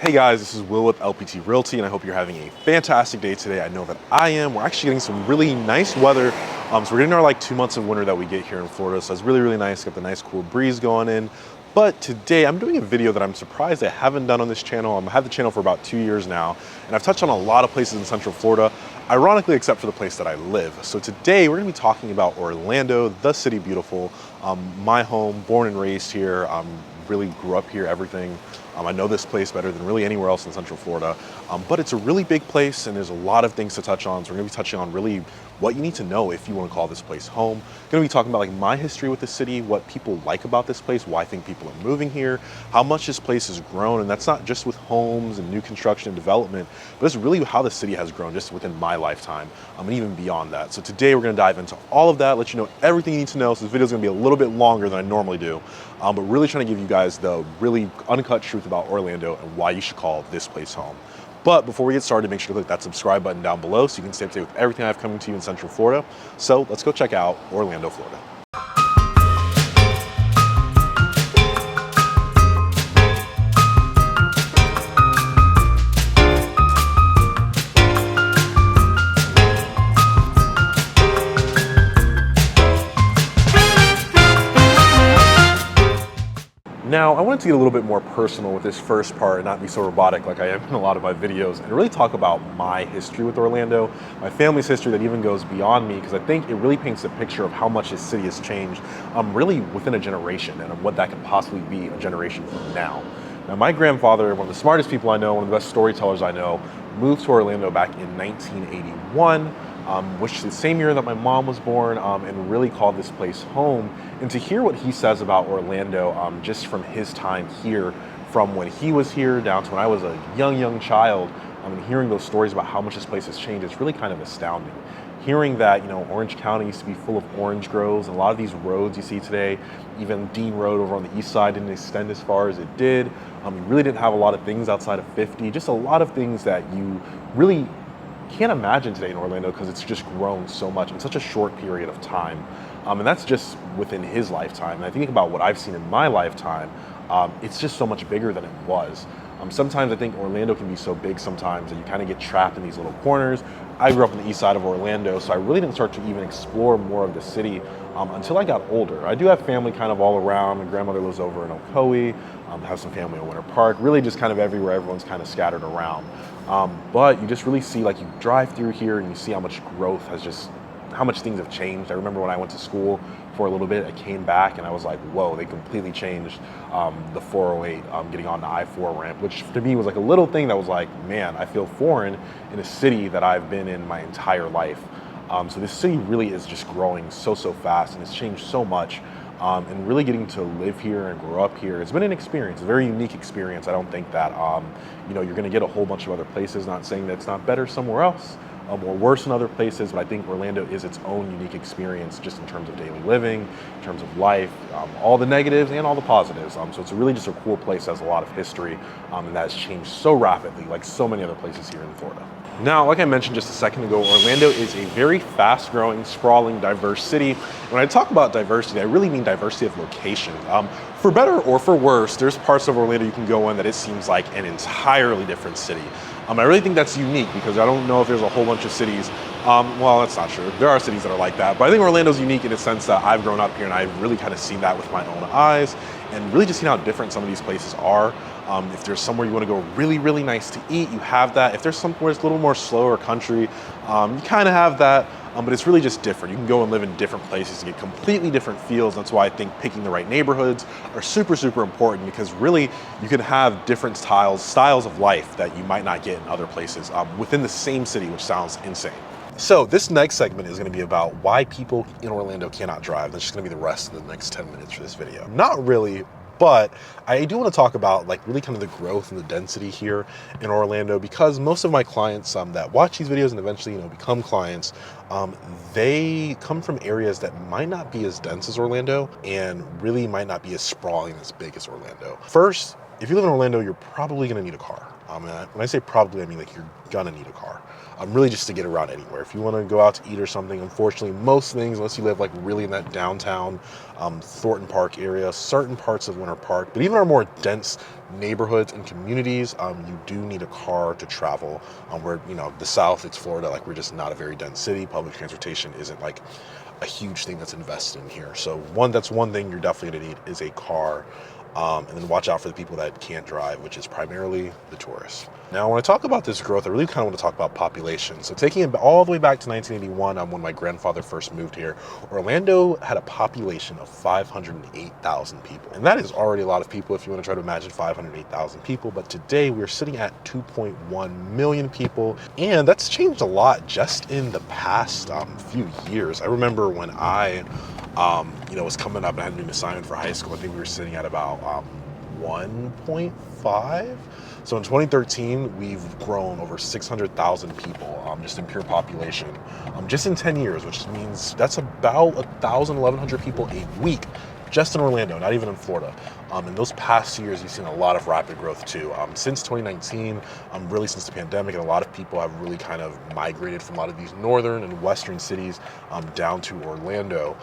Hey guys, this is Will with LPT Realty, and I hope you're having a fantastic day today. I know that I am. We're actually getting some really nice weather. So we're getting our 2 months of winter that we get here in Florida. So it's really nice. Got the nice cool breeze going in. But today I'm doing a video that I'm surprised I haven't done on this channel. I've had the channel for about 2 years now, and I've touched on a lot of places in Central Florida, ironically, except for the place that I live. So today we're gonna be talking about Orlando, the city beautiful, my home, born and raised here, really grew up here, everything. I know this place better than really anywhere else in Central Florida, but it's a really big place and there's a lot of things to touch on. So we're gonna be touching on really what you need to know if you wanna call this place home. Gonna be talking about my history with the city, what people like about this place, why I think people are moving here, how much this place has grown. And that's not just with homes and new construction and development, but it's really how the city has grown just within my lifetime, and even beyond that. So today we're gonna dive into all of that, let you know everything you need to know. So this video is gonna be a little bit longer than I normally do, but really trying to give you guys the really uncut truth about Orlando and why you should call this place home. But before we get started, make sure to click that subscribe button down below so you can stay up to date with everything I have coming to you in Central Florida. So let's go check out Orlando, Florida. Now, I wanted to get a little bit more personal with this first part and not be so robotic like I am in a lot of my videos, and really talk about my history with Orlando, my family's history that even goes beyond me, because I think it really paints a picture of how much this city has changed really within a generation, and what that could possibly be a generation from now. Now, my grandfather, one of the smartest people I know, one of the best storytellers I know, moved to Orlando back in 1981, which is the same year that my mom was born, and really called this place home. And to hear what he says about Orlando, just from his time here, from when he was here down to when I was a young child, and hearing those stories about how much this place has changed, it's really kind of astounding. Hearing that, Orange County used to be full of orange groves, and a lot of these roads you see today, even Dean Road over on the east side didn't extend as far as it did. You really didn't have a lot of things outside of 50, just a lot of things that you really can't imagine today in Orlando, because it's just grown so much in such a short period of time. And that's just within his lifetime. And I think about what I've seen in my lifetime, it's just so much bigger than it was. Sometimes I think Orlando can be so big sometimes that you kind of get trapped in these little corners. I grew up on the east side of Orlando, so I really didn't start to even explore more of the city until I got older. I do have family kind of all around. My grandmother lives over in Ocoee, have some family in Winter Park, really just kind of everywhere. Everyone's kind of scattered around. But you just really see, you drive through here and you see how much growth has just, how much things have changed. I remember when I went to school for a little bit, I came back and I was like, whoa, they completely changed the 408 getting on the I-4 ramp, which to me was a little thing that was like, man, I feel foreign in a city that I've been in my entire life. So this city really is just growing so fast, and it's changed so much. And really getting to live here and grow up here, it's been an experience, a very unique experience. I don't think that you're going to get a whole bunch of other places. Not saying that it's not better somewhere else or worse in other places, but I think Orlando is its own unique experience, just in terms of daily living, in terms of life, all the negatives and all the positives. So it's really just a cool place that has a lot of history, and that has changed so rapidly, like so many other places here in Florida. Now, like I mentioned just a second ago, Orlando is a very fast-growing, sprawling, diverse city. When I talk about diversity, I really mean diversity of location. For better or for worse, there's parts of Orlando you can go in that it seems like an entirely different city. I really think that's unique, because I don't know if there's a whole bunch of cities, well, that's not true. There are cities that are like that, but I think Orlando's unique in the sense that I've grown up here and I've really kind of seen that with my own eyes, and really just seen how different some of these places are. If there's somewhere you want to go really nice to eat, you have that. If there's somewhere it's a little more slower country, you kind of have that. But it's really just different. You can go and live in different places to get completely different feels. That's why I think picking the right neighborhoods are super important, because really you can have different styles of life that you might not get in other places within the same city, which sounds insane. So this next segment is going to be about why people in Orlando cannot drive. That's just going to be the rest of the next 10 minutes for this video. Not really, but I do want to talk about really kind of the growth and the density here in Orlando, because most of my clients that watch these videos and eventually become clients, they come from areas that might not be as dense as Orlando, and really might not be as sprawling, as big as Orlando. First, if you live in Orlando, you're probably going to need a car. And when I say probably, I mean like you're gonna need a car. Really just to get around anywhere. If you want to go out to eat or something, unfortunately, most things, unless you live like really in that downtown Thornton Park area, certain parts of Winter Park, but even our more dense neighborhoods and communities, you do need a car to travel. Where, you know, the South, it's Florida, like we're just not a very dense city. Public transportation isn't like a huge thing that's invested in here. So that's one thing you're definitely gonna need is a car. And then watch out for the people that can't drive, which is primarily the tourists. Now, when I talk about this growth, I really kind of want to talk about population. So taking it all the way back to 1981, when my grandfather first moved here, Orlando had a population of 508,000 people. And that is already a lot of people if you want to try to imagine 508,000 people. But today we're sitting at 2.1 million people. And that's changed a lot just in the past few years. I remember when I was coming up and I had an assignment for high school. I think we were sitting at about 1.5. So in 2013, we've grown over 600,000 people just in pure population, just in 10 years, which means that's about 1,100 people a week just in Orlando, not even in Florida. In those past years, you've seen a lot of rapid growth too. Since 2019, really since the pandemic, and a lot of people have really kind of migrated from a lot of these northern and western cities down to Orlando.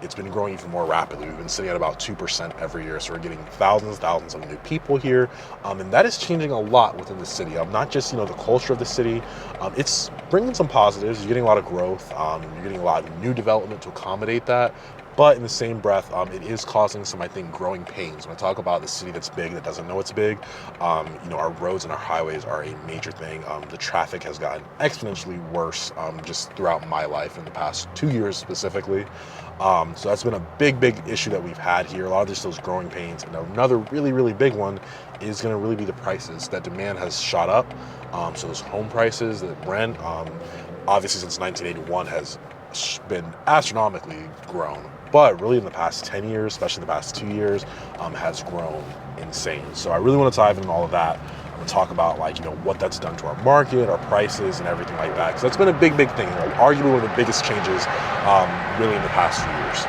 It's been growing even more rapidly. We've been sitting at about 2% every year, so we're getting thousands of new people here, and that is changing a lot within the city. Not just the culture of the city. It's bringing some positives. You're getting a lot of growth. You're getting a lot of new development to accommodate that. But in the same breath, it is causing some, I think, growing pains. When I talk about the city that's big, that doesn't know it's big, our roads and our highways are a major thing. The traffic has gotten exponentially worse just throughout my life in the past 2 years specifically. So that's been a big issue that we've had here. A lot of just those growing pains. And another really big one is going to really be the prices. That demand has shot up. So those home prices, the rent, obviously since 1981 has been astronomically grown. But really in the past 10 years, especially the past 2 years, has grown insane. So I really want to dive into all of that. I'm going to talk about what that's done to our market, our prices, and everything like that. Because that's been a big thing. Arguably one of the biggest changes really in the past few years.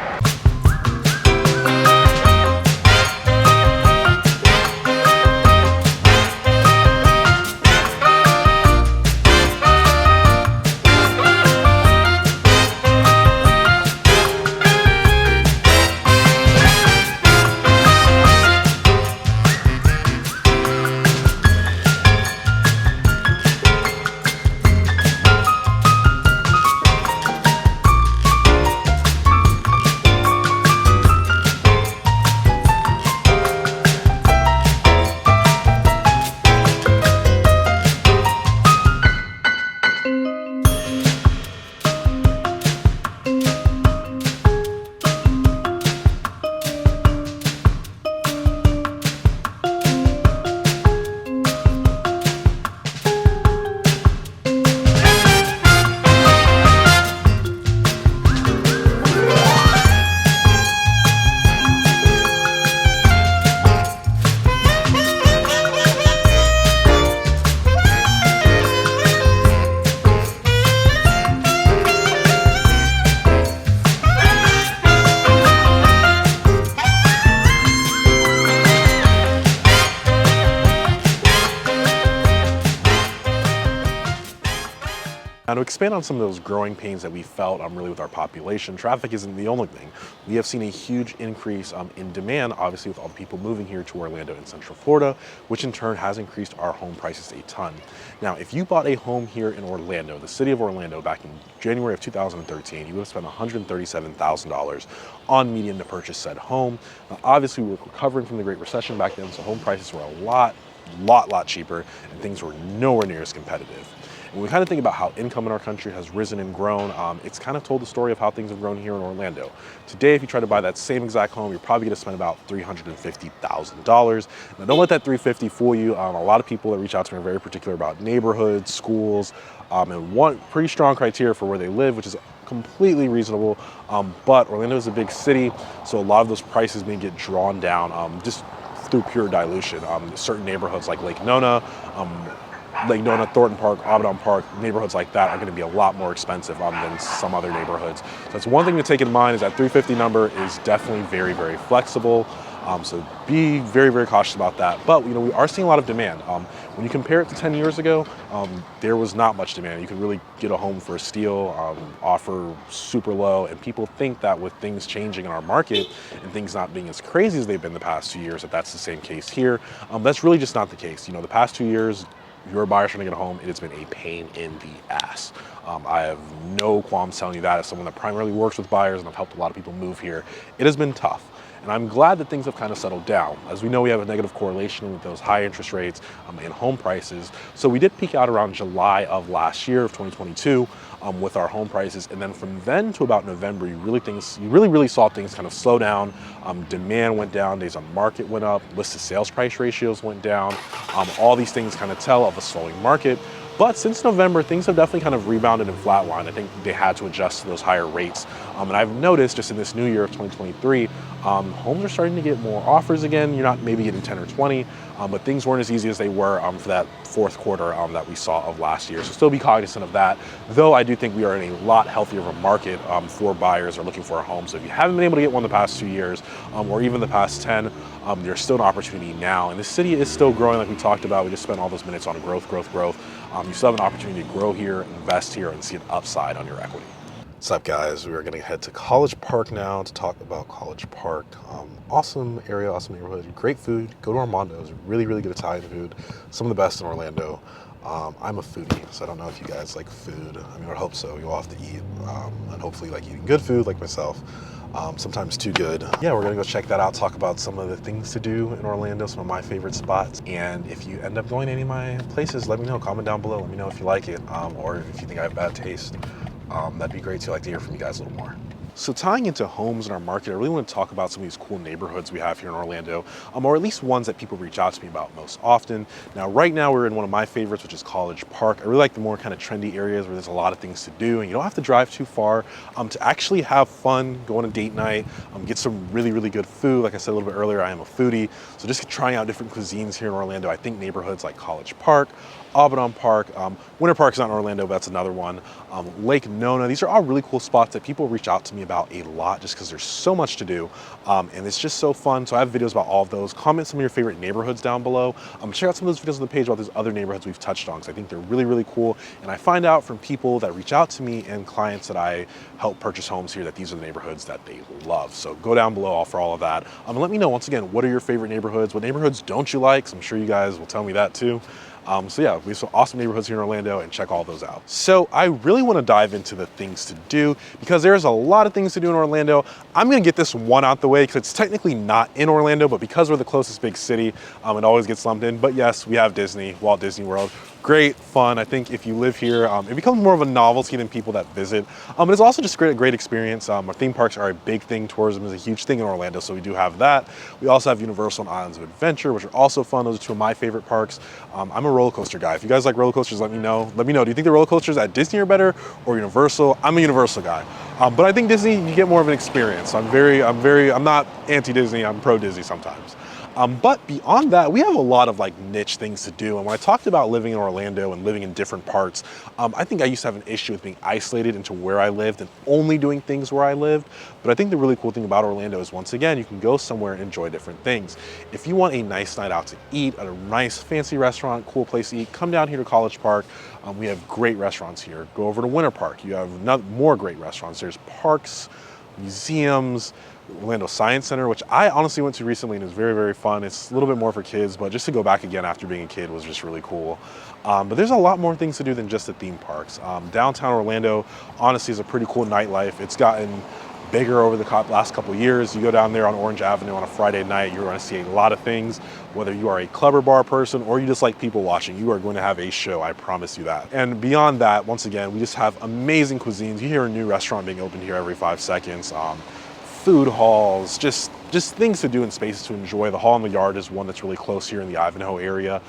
Now, to expand on some of those growing pains that we felt really with our population, traffic isn't the only thing. We have seen a huge increase in demand, obviously with all the people moving here to Orlando and Central Florida, which in turn has increased our home prices a ton. Now, if you bought a home here in Orlando, the city of Orlando, back in January of 2013, you would have spent $137,000 on median to purchase said home. Now, obviously, we were recovering from the Great Recession back then, so home prices were a lot cheaper, and things were nowhere near as competitive. When we kind of think about how income in our country has risen and grown, it's kind of told the story of how things have grown here in Orlando. Today, if you try to buy that same exact home, you're probably going to spend about $350,000. Now, don't let that $350,000 fool you. A lot of people that reach out to me are very particular about neighborhoods, schools, and want pretty strong criteria for where they live, which is completely reasonable. But Orlando is a big city, so a lot of those prices may get drawn down just through pure dilution. Certain neighborhoods like Lake Nona, Thornton Park, Audubon Park, neighborhoods like that are going to be a lot more expensive than some other neighborhoods. So that's one thing to take in mind, is that $350,000 number is definitely very flexible. So be very, very cautious about that. But we are seeing a lot of demand. When you compare it to 10 years ago, there was not much demand. You could really get a home for a steal, offer super low, and people think that with things changing in our market and things not being as crazy as they've been the past 2 years, that's the same case here. That's really just not the case. The past 2 years, if you're a buyer trying to get a home, it has been a pain in the ass. I have no qualms telling you that as someone that primarily works with buyers and I've helped a lot of people move here. It has been tough. And I'm glad that things have kind of settled down. As we know, we have a negative correlation with those high interest rates and home prices. So we did peak out around July of last year of 2022 with our home prices. And then from then to about November, you really saw things kind of slow down. Demand went down, days on market went up, list to sales price ratios went down. All these things kind of tell of a slowing market. But since November, things have definitely kind of rebounded and flatlined. I think they had to adjust to those higher rates. And I've noticed just in this new year of 2023, homes are starting to get more offers again. You're not maybe getting 10 or 20, but things weren't as easy as they were for that fourth quarter that we saw of last year. So still be cognizant of that. Though I do think we are in a lot healthier of a market for buyers or looking for a home. So if you haven't been able to get one the past 2 years or even the past 10, there's still an opportunity now. And the city is still growing like we talked about. We just spent all those minutes on growth. You still have an opportunity to grow here, invest here, and see an upside on your equity. What's up, guys? We are going to head to College Park now to talk about College Park. Awesome area, awesome neighborhood, great food. Go to Armando's, really, really good Italian food. Some of the best in Orlando. I'm a foodie, so I don't know if you guys like food. I mean, I hope so. You all have to eat, and hopefully like eating good food like myself. Sometimes too good. Yeah, we're gonna go check that out, talk about some of the things to do in Orlando, some of my favorite spots. And if you end up going to any of my places, let me know, comment down below. Let me know if you like it, or if you think I have bad taste. That'd be great too. I'd like to hear from you guys a little more. So tying into homes in our market, I really want to talk about some of these cool neighborhoods we have here in Orlando, or at least ones that people reach out to me about most often. Now, right now we're in one of my favorites, which is College Park. I really like the more kind of trendy areas where there's a lot of things to do and you don't have to drive too far to actually have fun, go on a date night, get some really, really good food. Like I said a little bit earlier, I am a foodie. So just trying out different cuisines here in Orlando. I think neighborhoods like College Park, Audubon Park, Winter Park's not in Orlando, but that's another one. Lake Nona, these are all really cool spots that people reach out to me about a lot just because there's so much to do and it's just so fun. So I have videos about all of those. Comment some of your favorite neighborhoods down below. Check out some of those videos on the page about those other neighborhoods we've touched on because I think they're really, really cool. And I find out from people that reach out to me and clients that I help purchase homes here that these are the neighborhoods that they love. So go down below for all of that. And let me know, once again, what are your favorite neighborhoods? What neighborhoods don't you like? So I'm sure you guys will tell me that too. So yeah, we have some awesome neighborhoods here in Orlando, and check all those out. So I really want to dive into the things to do because there's a lot of things to do in Orlando. I'm going to get this one out the way because it's technically not in Orlando, but because we're the closest big city, it always gets lumped in. But yes, we have Disney, Walt Disney World. Great fun. I think if you live here, it becomes more of a novelty than people that visit. It's also just a great experience. Our theme parks are a big thing. Tourism is a huge thing in Orlando, so we do have that. We also have Universal and Islands of Adventure, which are also fun. Those are two of my favorite parks. I'm a roller coaster guy. If you guys like roller coasters, let me know. Let me know. Do you think the roller coasters at Disney are better or Universal? I'm a Universal guy. But I think Disney, you get more of an experience. I'm not anti-Disney. I'm pro-Disney sometimes. But beyond that, we have a lot of like niche things to do. And when I talked about living in Orlando and living in different parts, I think I used to have an issue with being isolated into where I lived and only doing things where I lived. But I think the really cool thing about Orlando is, once again, you can go somewhere and enjoy different things. If you want a nice night out to eat at a nice fancy restaurant, cool place to eat, come down here to College Park. We have great restaurants here. Go over to Winter Park. You have more great restaurants. There's parks, museums, Orlando Science Center, which I honestly went to recently and is very, very fun. It's a little bit more for kids, but just to go back again after being a kid was just really cool. But there's a lot more things to do than just the theme parks. Downtown Orlando, honestly, is a pretty cool nightlife. It's gotten bigger over the last couple of years. You go down there on Orange Avenue on a Friday night, you're going to see a lot of things. Whether you are a club or bar person or you just like people watching, you are going to have a show, I promise you that. And beyond that, once again, we just have amazing cuisines. You hear a new restaurant being opened here every 5 seconds. Food halls, just things to do and spaces to enjoy. The Hall in the Yard is one that's really close here in the Ivanhoe area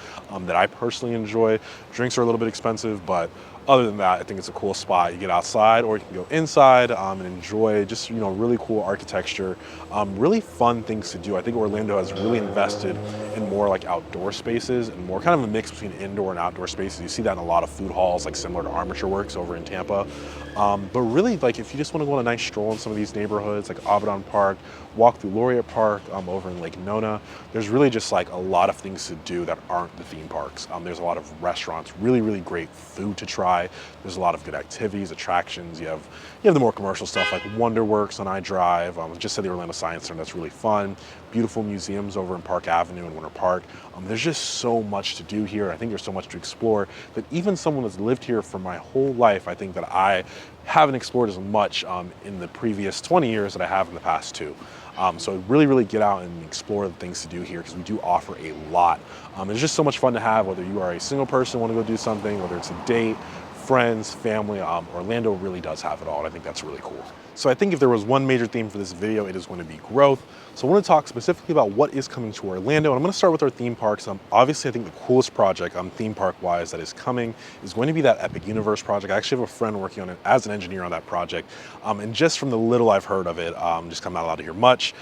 that I personally enjoy. Drinks are a little bit expensive, but Other than that, I think it's a cool spot. You get outside or you can go inside and enjoy just, really cool architecture, really fun things to do. I think Orlando has really invested in more like outdoor spaces and more kind of a mix between indoor and outdoor spaces. You see that in a lot of food halls, like similar to Armature Works over in Tampa. But really, like if you just want to go on a nice stroll in some of these neighborhoods, like Avedon Park, walk through Laureate Park over in Lake Nona, there's really just like a lot of things to do that aren't the theme parks. There's a lot of restaurants, really, really great food to try. There's a lot of good activities, attractions. You have the more commercial stuff like WonderWorks on iDrive. Just said the Orlando Science Center, that's really fun. Beautiful museums over in Park Avenue and Winter Park. There's just so much to do here. I think there's so much to explore that even someone that's lived here for my whole life, I think that I haven't explored as much in the previous 20 years that I have in the past 2. So really, really get out and explore the things to do here because we do offer a lot. It's just so much fun to have, whether you are a single person, want to go do something, whether it's a date, friends, family. Orlando really does have it all, and I think that's really cool. So I think if there was one major theme for this video, it is going to be growth. So I want to talk specifically about what is coming to Orlando, and I'm going to start with our theme parks. Obviously, I think the coolest project theme park-wise that is coming is going to be that Epic Universe project. I actually have a friend working on it as an engineer on that project, and just from the little I've heard of it, just I'm not allowed to hear much,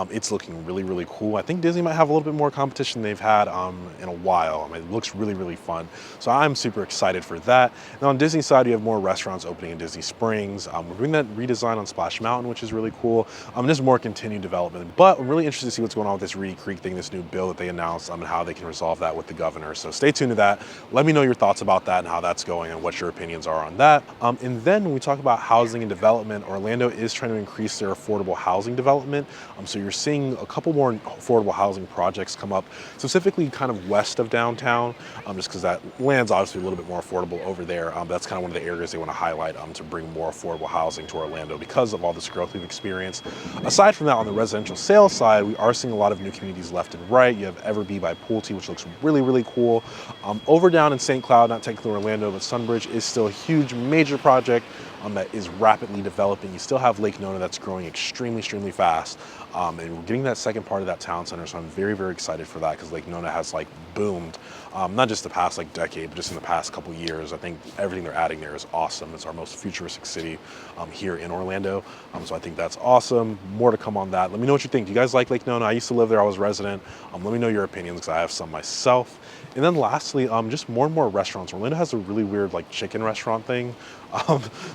it's looking really, really cool. I think Disney might have a little bit more competition than they've had in a while. It looks really, really fun. So I'm super excited for that. Now on Disney side, you have more restaurants opening in Disney Springs. We're doing that redesign on Splash Mountain, which is really cool. There's more continued development, but I'm really interested to see what's going on with this Reedy Creek thing, this new bill that they announced, and how they can resolve that with the governor. So stay tuned to that. Let me know your thoughts about that and how that's going and what your opinions are on that. And then when we talk about housing and development, Orlando is trying to increase their affordable housing development. So you're seeing a couple more affordable housing projects come up, specifically kind of west of downtown, just because that land's obviously a little bit more affordable over there. That's kind of one of the areas they want to highlight to bring more affordable housing to Orlando because of all this growth we've experienced. Aside from that, on the residential sales side, we are seeing a lot of new communities left and right. You have Everbee by Pulte, which looks really, really cool. Over down in St. Cloud, not technically Orlando, but Sunbridge is still a huge, major project that is rapidly developing. You still have Lake Nona that's growing extremely, extremely fast. And we're getting that second part of that town center, so I'm very, very excited for that because Lake Nona has like boomed, not just the past like decade, but just in the past couple years. I think everything they're adding there is awesome. It's our most futuristic city here in Orlando, so I think that's awesome. More to come on that. Let me know what you think. Do you guys like Lake Nona? I used to live there. I was a resident. Let me know your opinions because I have some myself. And then lastly, just more and more restaurants. Orlando has a really weird like chicken restaurant thing.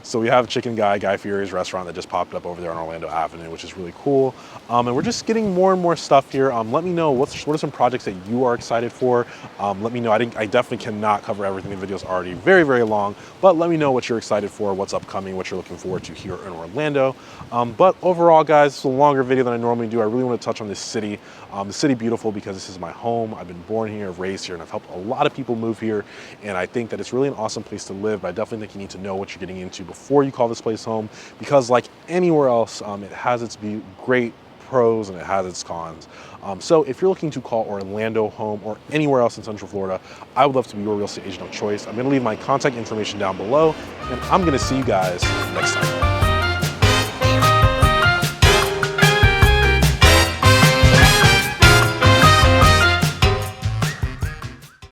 So we have Chicken Guy Fieri's restaurant that just popped up over there on Orlando Avenue, which is really cool. And we're just getting more and more stuff here. Let me know what are some projects that you are excited for. Let me know. I definitely cannot cover everything. The video is already very, very long, but let me know what you're excited for, what's upcoming, what you're looking forward to here in Orlando. But overall, guys, it's a longer video than I normally do. I really want to touch on this city. The city beautiful because this is my home. I've been born here, raised here, and I've helped a lot of people move here. And I think that it's really an awesome place to live, but I definitely think you need to know what you're getting into before you call this place home, because like anywhere else, it has its great pros and it has its cons. So if you're looking to call Orlando home or anywhere else in Central Florida, I would love to be your real estate agent of choice. I'm going to leave my contact information down below, and I'm going to see you guys next time.